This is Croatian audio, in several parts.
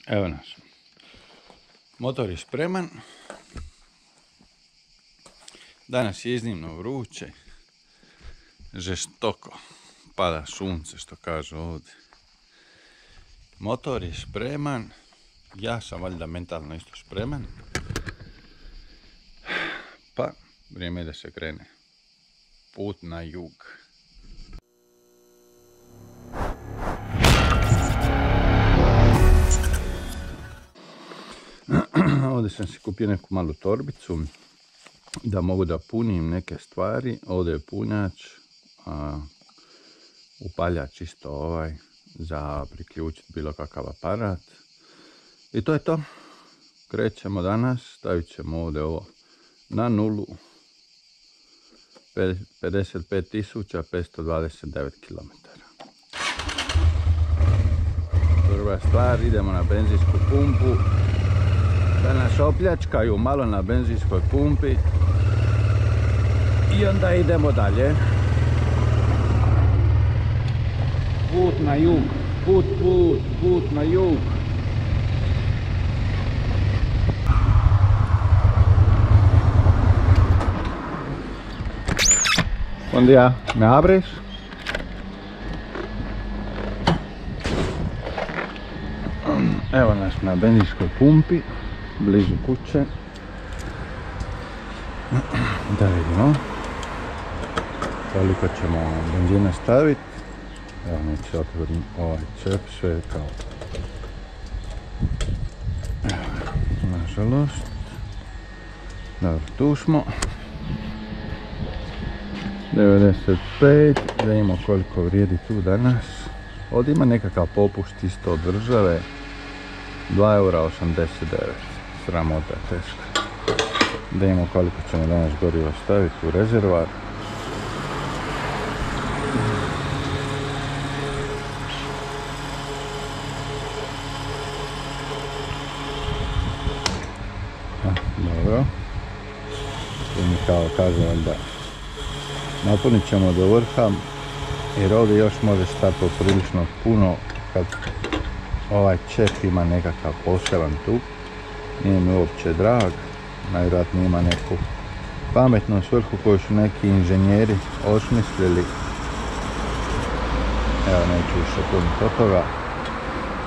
Evo nas. Motor je spreman. Danas je iznimno vruće. Žestoko pada sunce, što kažu ovdje. Motor je spreman. Ja sam valjda mentalno isto spreman. Pa, vrijeme je da se krene. Put na jug. Ovdje sam si kupio neku malu torbicu da mogu da punim neke stvari. Ovdje je punjač, upaljač isto ovaj za priključiti bilo kakav aparat. I to je to. Krećemo danas, stavit ćemo ovdje ovo na nulu. 55.529 km. Prva stvar, idemo na benzinsku pumpu da nas opljačkaju malo na benzinskoj pumpi i onda idemo dalje. Put na jug, put na jug. Buen día, ¿me abres? Evo nas na benzinskoj pumpi, blizu kuće. Da vidimo koliko ćemo benzina staviti. Evo neće otvorim ovaj čep, sve je kao... Nažalost. Dobro, tu smo. 95, da vidimo koliko vrijedi tu danas. Ovdje ima nekakav popust isto od države. 2,89 €. Sramota teška. Da vidimo koliko ćemo danas goriva staviti u rezervar. Dobro. Tu mi kao kažem da napunit ćemo do vrha, jer ovdje još može stati poprilično puno kad ovaj čep ima nekakav poseban tu. Nije mi uopće drag, najvjerojatnije ima neku pametnu svrhu koju su neki inženjeri osmislili. Evo, neću više puniti od toga,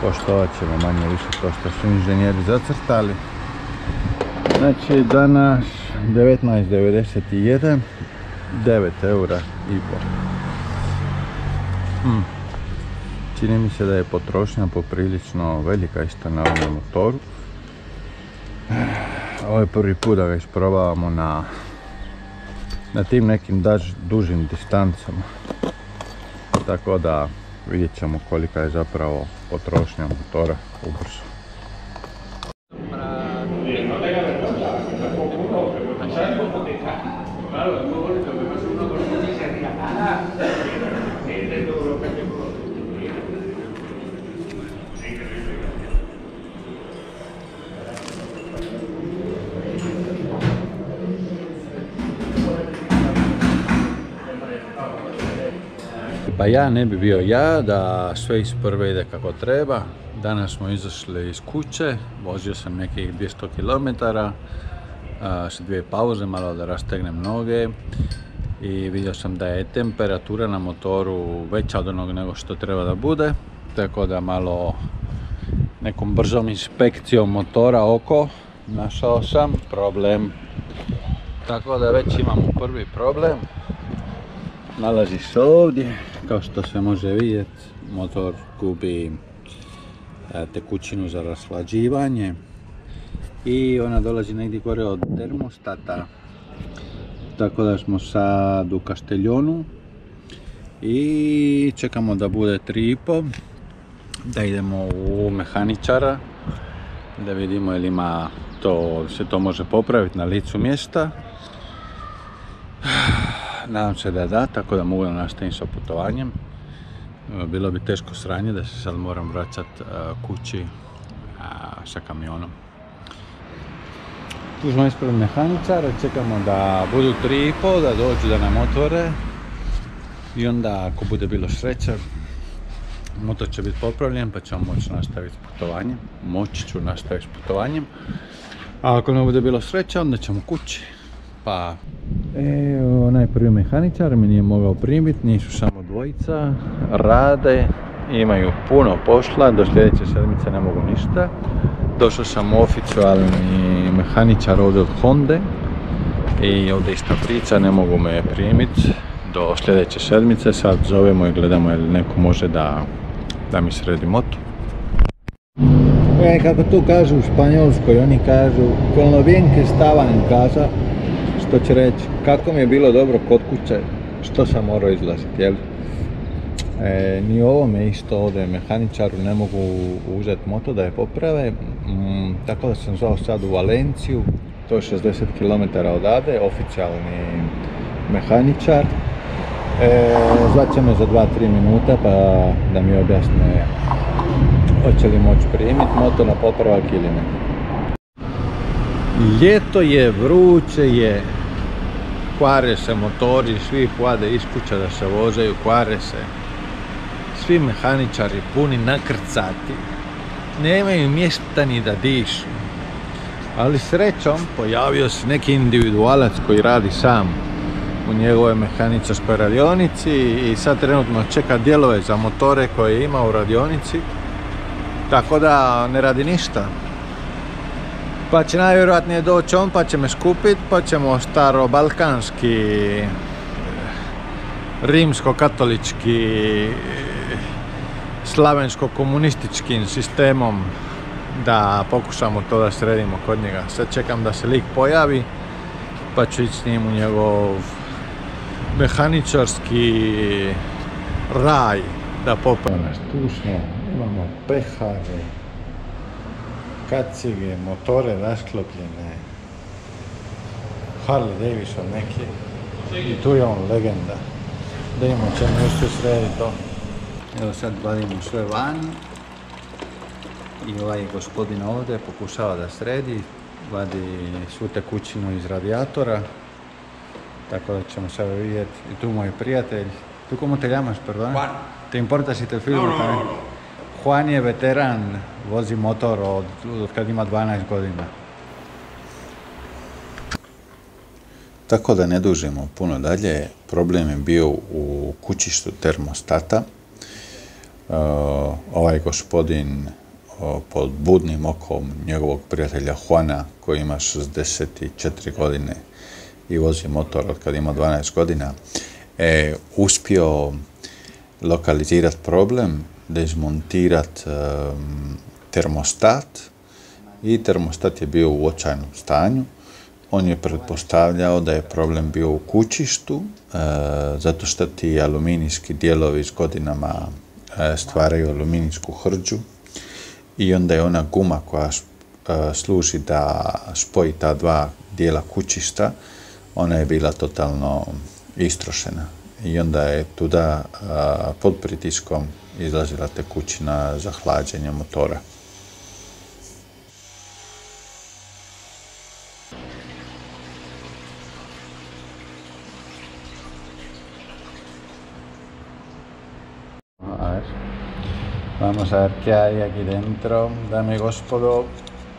poštovat ćemo manje više to što su inženjeri zacrtali. Znači danas 19,91, 9,5 € Čini mi se da je potrošnja poprilično velika isto na ovom motoru. Ovo je prvi put da ga isprobavamo na tim nekim dužim distancama. Tako da vidjet ćemo kolika je zapravo potrošnja motora ubrzo. Pa ja ne bi bio ja da sve iz prve ide kako treba. Danas smo izašli iz kuće, vozio sam nekih 200 km s 2 pauze, malo da rastegnem noge i vidio sam da je temperatura na motoru veća od onog nego što treba da bude, tako da malo nekom brzom inspekcijom motora oko našao sam problem. Tako da već imamo prvi problem. Nalazi se ovdje, kao što se može vidjeti, motor gubi tekućinu za rashlađivanje i ona dolazi negdje gore od termostata. Tako da smo sad u Castellonu i čekamo da bude 3,5, da idemo u mehaničara, da vidimo je li ima to, se to može popraviti na licu mjesta. Nadam se da da, tako da mogu da nastavim sa putovanjem. Bilo bi teško sranje da se sad moram vraćati kući sa kamionom. Tu smo ispred mehaničara, čekamo da budu 3,5, da dođu da nam otvore. I onda ako bude bilo sreće, motor će biti popravljen pa ćemo moći nastaviti s putovanjem. Moći ću nastaviti s putovanjem. A ako ne bude bilo sreća, onda ćemo kući. Pa... onaj prvi mehaničar me nije mogao primiti, nisu samo dvojica. Rade, imaju puno posla, do sljedeće sedmice ne mogu ništa. Došao sam oficijalni mehaničar ovdje od Honde. I ovdje ista priča, ne mogu me primiti do sljedeće sedmice. Sad zovemo i gledamo je li neko može da mi sredi motor. Kako tu kažu u Španjolskoj, oni kažu con lo bien que estaban en casa, što će reći kako mi je bilo dobro kod kuće, što sam morao izlaziti, jel? Ni ovome isto ovdje mehaničaru ne mogu uzeti moto da je poprave, tako da sam zvao sad u Valenciju, to je 60 km odavde, oficijalni mehaničar. Zvat će me za 2-3 minuta pa da mi objasne hoće li moći primiti motor na popravak ili ne. Ljeto je, vruće je, kvare se motori, svi hvade iz kuća da se vozaju, kvare se. Svi mehaničari puni nakrcati, nemaju mjesta ni da dišu. Ali srećom pojavio se neki individualac koji radi sam u njegovoj mehaničarskoj radionici i sad trenutno čeka dijelove za motore koje ima u radionici, tako da ne radi ništa. Pa će najvjerojatnije doći on pa će me skupiti pa ćemo staro-balkanski, rimsko-katolički, slavensko-komunističkim sistemom da pokušamo to da sredimo kod njega. Sad čekam da se lik pojavi pa ću ići s njim u njegov mehaničarski raj da popravimo. Tu smo, imamo pehare, kacige, motore rasklopljene, Harley Davidson neki i tu je on legenda. Da imamo ćemo još sve srediti to. Evo sad vadimo sve vani i ovaj gospodin ovdje pokušava da sredi, vadi svu tekućinu iz radijatora, tako da ćemo sad vidjeti. I tu moj prijatelj, ¿tú cómo te llamas, perdón? Juan. ¿Te importa si te filmo No. también? Juan je veteran, vozi motor od kad ima 12 godina. Tako da ne dužimo puno dalje, problem je bio u kućištu termostata. Ovaj gospodin pod budnim okom njegovog prijatelja Juana, koji ima 64 godine i vozi motor od kad ima 12 godina, uspio lokalizirati problem, dezmontirati termostat i termostat je bio u očajnom stanju. On je pretpostavljao da je problem bio u kućištu, zato što ti aluminijski dijelovi s godinama stvaraju aluminijsku hrđu i onda je ona guma koja služi da spoji ta dva dijela kućišta, ona je bila totalno istrošena i onda je tuda pod pritiskom izlazila tekućina za hlađenje motora. A ver, vamos a ver qué hay aquí dentro. Dame gospodo,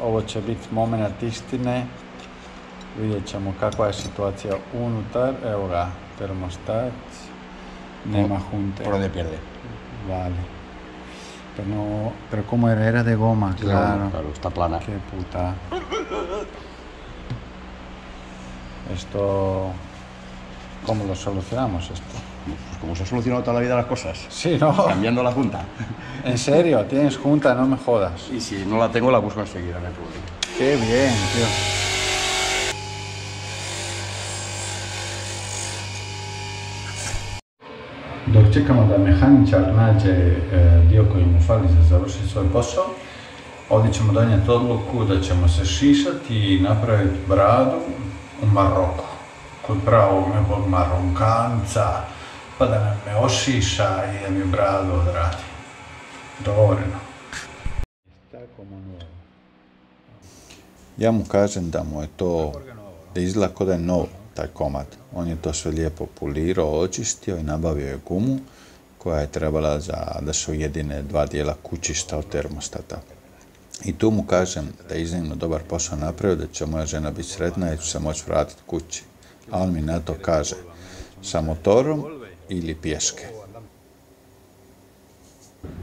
ovo će biti moment istine. Vidjet ćemo kakva je situacija unutar. Evo ga, termostat. Nema junte. Por donde pierde. Vale. Pero como era de goma, claro. Claro, está plana. Qué puta. Esto... ¿Cómo lo solucionamos esto? Pues como se ha solucionado toda la vida las cosas. Sí, ¿no? Cambiando la junta. ¿En serio? ¿Tienes junta? No me jodas. Y si no la tengo, la busco enseguida, no hay problema. Qué bien, tío. Dok čekamo da mehaničar nađe dio koji mu fali za završiti svoj posao, ovdje ćemo donijeti odluku da ćemo se šišati i napraviti bradu u Maroku. Kod pravog nekog Marokanca, pa da nam me ošiša i da mi bradu odradi. Dogovoreno. Ja mu kažem da mu je to, da izgleda kao da je nov taj komad. On je to sve lijepo polirao, očistio i nabavio je gumu koja je trebala da se ujedine dva dijela kućišta od termostata. I tu mu kažem da je iznimno dobar posao napravio, da će moja žena biti sretna i ću se moći vratiti kući. A on mi na to kaže, sa motorom ili pješke.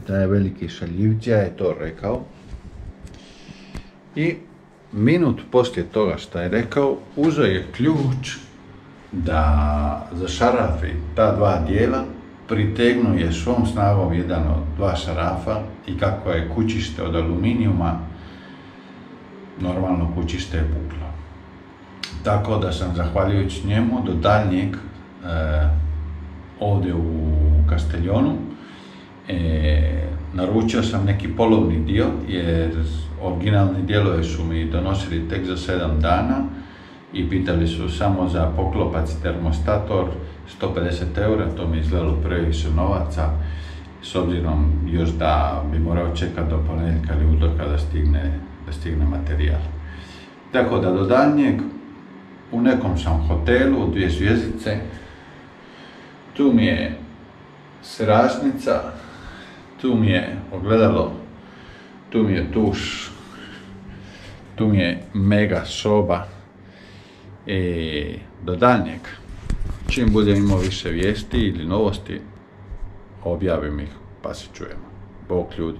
Da je veliki šaljivđija je to rekao. I minut poslije toga što je rekao, uzeo je ključ da zašarafi ta dva dijela, pritegnuo je svom snagom jedan od dva šarafa i kako je kućište od aluminijuma, normalno kućište je puklo. Tako da sam, zahvaljujući njemu, do daljnjeg ovdje u Castellonu naručio sam neki polovni dio, jer originalni dijelovi su mi donosili tek za 7 dana i pitali su samo za poklopac i termostator 150 eura, to mi izgledalo previše novaca, s obzirom još da bi morao čekati do ponedjeljka ili utorka da stigne materijal. Tako da do daljnjeg u nekom sam hotelu, 2 zvjezdice, tu mi je serašnica, tu mi je ogledalo, tu mi je tuš, tu mi je mega soba i do daljnjeg. Čim budem imao više vijesti ili novosti, objavim ih pa se čujemo. Bog ljudi.